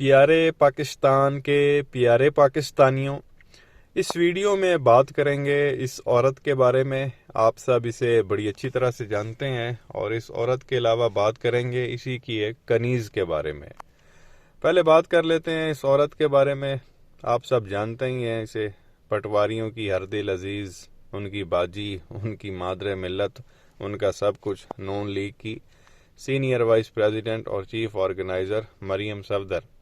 پیارے پاکستان کے پیارے پاکستانیوں، اس ویڈیو میں بات کریں گے اس عورت کے بارے میں۔ آپ سب اسے بڑی اچھی طرح سے جانتے ہیں، اور اس عورت کے علاوہ بات کریں گے اسی کی ایک کنیز کے بارے میں۔ پہلے بات کر لیتے ہیں اس عورت کے بارے میں۔ آپ سب جانتے ہی ہیں اسے، پٹواریوں کی ہر دل عزیز، ان کی باجی، ان کی مادر ملت، ان کا سب کچھ، نون لیگ کی سینئر وائس پریزیڈنٹ اور چیف آرگنائزر مریم صفدر۔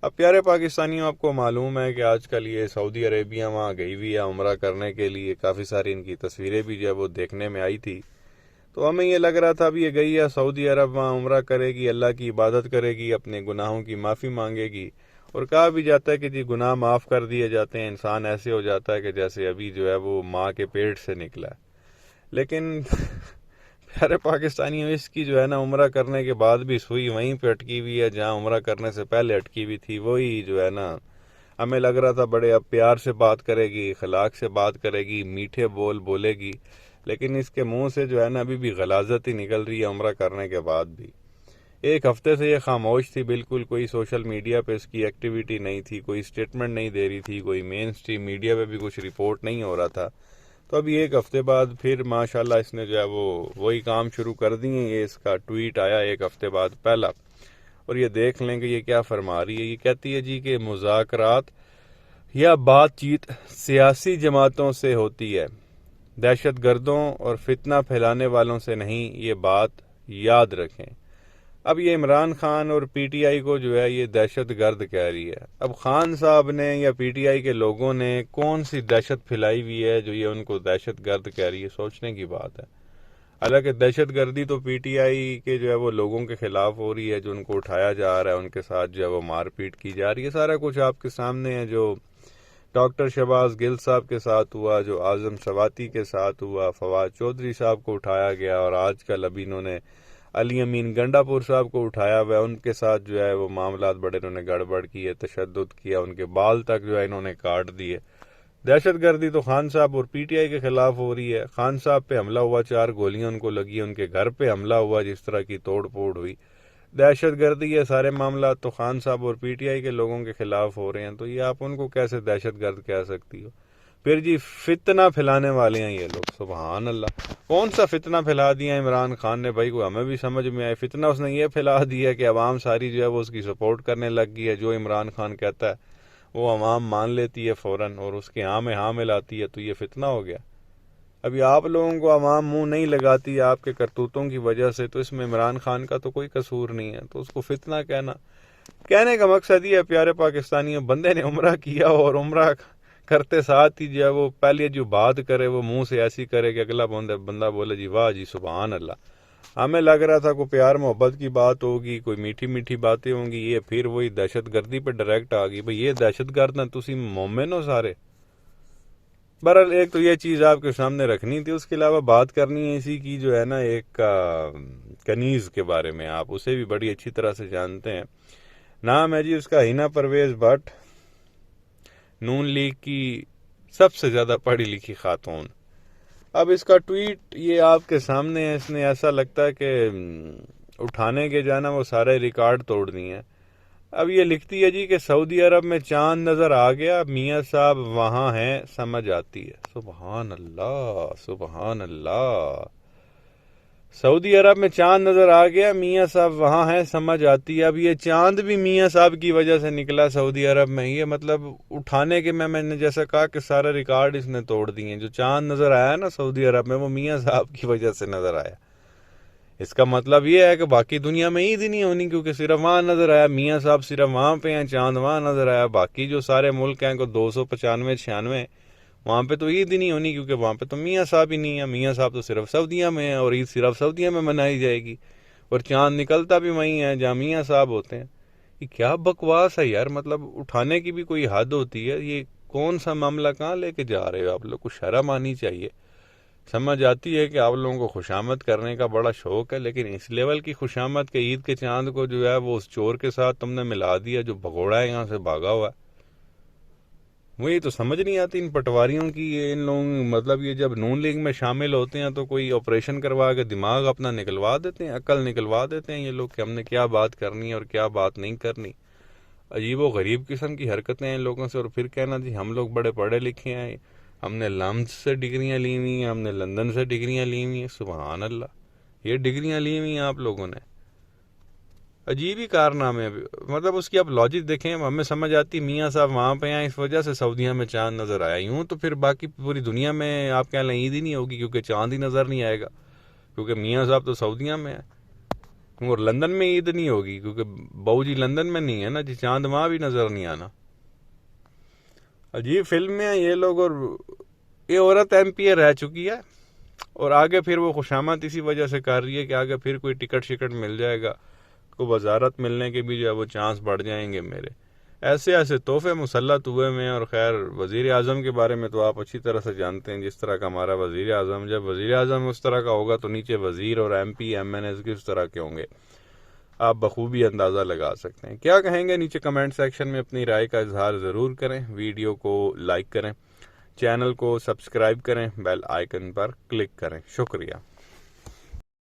اب پیارے پاکستانیوں، آپ کو معلوم ہے کہ آج کل یہ سعودی عربیہ وہاں گئی ہوئی ہے عمرہ کرنے کے لیے۔ کافی ساری ان کی تصویریں بھی جو ہے وہ دیکھنے میں آئی تھی، تو ہمیں یہ لگ رہا تھا اب یہ گئی ہے سعودی عرب، وہاں عمرہ کرے گی، اللہ کی عبادت کرے گی، اپنے گناہوں کی معافی مانگے گی، اور کہا بھی جاتا ہے کہ جی گناہ معاف کر دیے جاتے ہیں، انسان ایسے ہو جاتا ہے کہ جیسے ابھی جو ہے وہ ماں کے پیٹ سے نکلا ہے۔ لیکن پیارے پاکستانیوں، اس کی جو ہے نا عمرہ کرنے کے بعد بھی سوئی وہیں پہ اٹکی ہوئی ہے جہاں عمرہ کرنے سے پہلے اٹکی ہوئی تھی۔ وہی جو ہے نا، ہمیں لگ رہا تھا بڑے اب پیار سے بات کرے گی، اخلاق سے بات کرے گی، میٹھے بول بولے گی، لیکن اس کے منہ سے جو ہے نا ابھی بھی غلاظت ہی نکل رہی ہے عمرہ کرنے کے بعد بھی۔ ایک ہفتے سے یہ خاموش تھی بالکل، کوئی سوشل میڈیا پہ اس کی ایکٹیویٹی نہیں تھی، کوئی سٹیٹمنٹ نہیں دے رہی تھی، کوئی مین سٹریم میڈیا پہ بھی کچھ رپورٹ نہیں ہو رہا تھا۔ تو ابھی ایک ہفتے بعد پھر ماشاءاللہ اس نے جو ہے وہی کام شروع کر دیے ہیں۔ یہ اس کا ٹویٹ آیا ایک ہفتے بعد پہلا، اور یہ دیکھ لیں کہ یہ کیا فرما رہی ہے۔ یہ کہتی ہے جی کہ مذاکرات یا بات چیت سیاسی جماعتوں سے ہوتی ہے، دہشت گردوں اور فتنہ پھیلانے والوں سے نہیں، یہ بات یاد رکھیں۔ اب یہ عمران خان اور پی ٹی آئی کو جو ہے یہ دہشت گرد کہہ رہی ہے۔ اب خان صاحب نے یا پی ٹی آئی کے لوگوں نے کون سی دہشت پھیلائی ہوئی ہے جو یہ ان کو دہشت گرد کہہ رہی ہے؟ سوچنے کی بات ہے۔ حالانکہ دہشت گردی تو پی ٹی آئی کے جو ہے وہ لوگوں کے خلاف ہو رہی ہے، جو ان کو اٹھایا جا رہا ہے، ان کے ساتھ جو ہے وہ مار پیٹ کی جا رہی ہے۔ سارا کچھ آپ کے سامنے ہے، جو ڈاکٹر شہباز گل صاحب کے ساتھ ہوا، جو اعظم سواتی کے ساتھ ہوا، فواد چودھری صاحب کو اٹھایا گیا، اور آج کل ابھی انہوں نے علی امین گنڈا پور صاحب کو اٹھایا ہوا ہے۔ ان کے ساتھ جو ہے وہ معاملات بڑے انہوں نے گڑبڑ کی ہے، تشدد کیا، ان کے بال تک جو ہے انہوں نے کاٹ دیے۔ دہشت گردی تو خان صاحب اور پی ٹی آئی کے خلاف ہو رہی ہے۔ خان صاحب پہ حملہ ہوا، 4 گولیاں ان کو لگی، ان کے گھر پہ حملہ ہوا، جس طرح کی توڑ پھوڑ ہوئی۔ دہشت گردی ہے، سارے معاملات تو خان صاحب اور پی ٹی آئی کے لوگوں کے خلاف ہو رہے ہیں، تو یہ آپ ان کو کیسے دہشت گرد کہہ سکتی ہو؟ پھر جی فتنہ پھیلانے والے ہیں یہ لوگ، سبحان اللہ۔ کون سا فتنہ پھیلا دیا عمران خان نے بھائی؟ کو ہمیں بھی سمجھ میں آئے۔ فتنہ اس نے یہ پھیلا دیا کہ عوام ساری جو ہے وہ اس کی سپورٹ کرنے لگ گئی ہے، جو عمران خان کہتا ہے وہ عوام مان لیتی ہے فوراً، اور اس کے ہاں میں ہاں ملاتی ہے، تو یہ فتنہ ہو گیا۔ ابھی آپ لوگوں کو عوام منہ نہیں لگاتی آپ کے کرتوتوں کی وجہ سے، تو اس میں عمران خان کا تو کوئی قصور نہیں ہے، تو اس کو فتنہ کہنے کا مقصد یہ ہے پیارے پاکستانیوں، بندے نے عمرہ کیا اور عمرہ کرتے ساتھ ہی جو ہے وہ پہلے جو بات کرے وہ منہ سے ایسی کرے کہ اگلا بندہ بولے جی واہ جی سبحان اللہ۔ ہمیں لگ رہا تھا کوئی پیار محبت کی بات ہوگی، کوئی میٹھی میٹھی باتیں ہوں گی، یہ پھر وہی دہشت گردی پہ ڈائریکٹ آ گئی۔ بھئی یہ دہشت گرد ہیں، تسی مومن ہو سارے۔ بہرحال ایک تو یہ چیز آپ کے سامنے رکھنی تھی، اس کے علاوہ بات کرنی ہے اسی کی جو ہے نا ایک کنیز کے بارے میں۔ آپ اسے بھی بڑی اچھی طرح سے جانتے ہیں، نام ہے جی اس کا ہینا پرویز بٹ، نون لیگ کی سب سے زیادہ پڑھی لکھی خاتون۔ اب اس کا ٹویٹ یہ آپ کے سامنے ہے، اس نے ایسا لگتا ہے کہ اٹھانے کے جانا وہ سارے ریکارڈ توڑ دیے ہیں۔ اب یہ لکھتی ہے جی کہ سعودی عرب میں چاند نظر آ گیا، میاں صاحب وہاں ہیں، سمجھ آتی ہے۔ سبحان اللہ سبحان اللہ۔ سعودی عرب میں چاند نظر آ گیا، میاں صاحب وہاں ہیں، سمجھ آتی ہے۔ اب یہ چاند بھی میاں صاحب کی وجہ سے نکلا سعودی عرب میں، یہ مطلب اٹھانے کے میں نے جیسا کہا کہ سارے ریکارڈ اس نے توڑ دیے۔ جو چاند نظر آیا نا سعودی عرب میں، وہ میاں صاحب کی وجہ سے نظر آیا۔ اس کا مطلب یہ ہے کہ باقی دنیا میں عید ہی نہیں ہونی، کیونکہ صرف وہاں نظر آیا، میاں صاحب صرف وہاں پہ ہیں، چاند وہاں نظر آیا۔ باقی جو سارے ملک ہیں کو 295 96 وہاں پہ تو عید ہی نہیں ہونی، کیونکہ وہاں پہ تو میاں صاحب ہی نہیں ہے۔ میاں صاحب تو صرف سعودیہ میں ہیں، اور عید صرف سعودیہ میں منائی جائے گی، اور چاند نکلتا بھی وہیں ہے جہاں میاں صاحب ہوتے ہیں۔ یہ کیا بکواس ہے یار، مطلب اٹھانے کی بھی کوئی حد ہوتی ہے۔ یہ کون سا معاملہ کہاں لے کے جا رہے ہو آپ لوگ کو؟ شرم آنی چاہیے۔ سمجھ آتی ہے کہ آپ لوگوں کو خوشامد کرنے کا بڑا شوق ہے، لیکن اس لیول کی خوشامد کہ عید کے چاند کو جو ہے وہ اس چور کے ساتھ تم نے ملا دیا جو بھگوڑا ہے یہاں سے بھاگا ہوا ہے۔ وہی تو سمجھ نہیں آتی ان پٹواریوں کی، ان لوگوں مطلب یہ جب نون لیگ میں شامل ہوتے ہیں تو کوئی آپریشن کروا کے دماغ اپنا نکلوا دیتے ہیں، عقل نکلوا دیتے ہیں یہ لوگ کہ ہم نے کیا بات کرنی ہے اور کیا بات نہیں کرنی۔ عجیب و غریب قسم کی حرکتیں ہیں لوگوں سے، اور پھر کہنا جی ہم لوگ بڑے پڑھے لکھے ہیں، ہم نے لمس سے ڈگریاں لی ہوئی ہیں، ہم نے لندن سے ڈگریاں لی ہوئی ہیں۔ سبحان اللہ، یہ ڈگریاں لی ہوئی ہیں آپ لوگوں نے، عجیب ہی کارنامے۔ مطلب اس کی آپ لاجک دیکھیں، ہمیں سمجھ آتی میاں صاحب وہاں پہ آئے اس وجہ سے سعودیہ میں چاند نظر آیا، یوں تو پھر باقی پوری دنیا میں آپ کہہ لیں عید ہی نہیں ہوگی، کیونکہ چاند ہی نظر نہیں آئے گا، کیونکہ میاں صاحب تو سعودیہ میں ہے۔ اور لندن میں عید نہیں ہوگی کیونکہ بہو جی لندن میں نہیں ہے نا جی، چاند وہاں بھی نظر نہیں آنا۔ عجیب فلم میں ہیں یہ لوگ، اور یہ عورت ایم پی اے رہ چکی ہے، اور آگے پھر وہ خوشامد اسی وجہ سے کر رہی ہے کہ آگے پھر کوئی ٹکٹ شکٹ مل جائے گا، کو وزارت ملنے کے بھی جو ہے وہ چانس بڑھ جائیں گے میرے۔ ایسے ایسے تحفے مسلط ہوئے میں، اور خیر وزیر اعظم کے بارے میں تو آپ اچھی طرح سے جانتے ہیں، جس طرح کا ہمارا وزیر اعظم، جب وزیر اعظم اس طرح کا ہوگا تو نیچے وزیر اور M P M N As کس طرح کے ہوں گے، آپ بخوبی اندازہ لگا سکتے ہیں۔ کیا کہیں گے نیچے کمنٹ سیکشن میں اپنی رائے کا اظہار ضرور کریں، ویڈیو کو لائک کریں، چینل کو سبسکرائب کریں، بیل آئیکن پر کلک کریں۔ شکریہ۔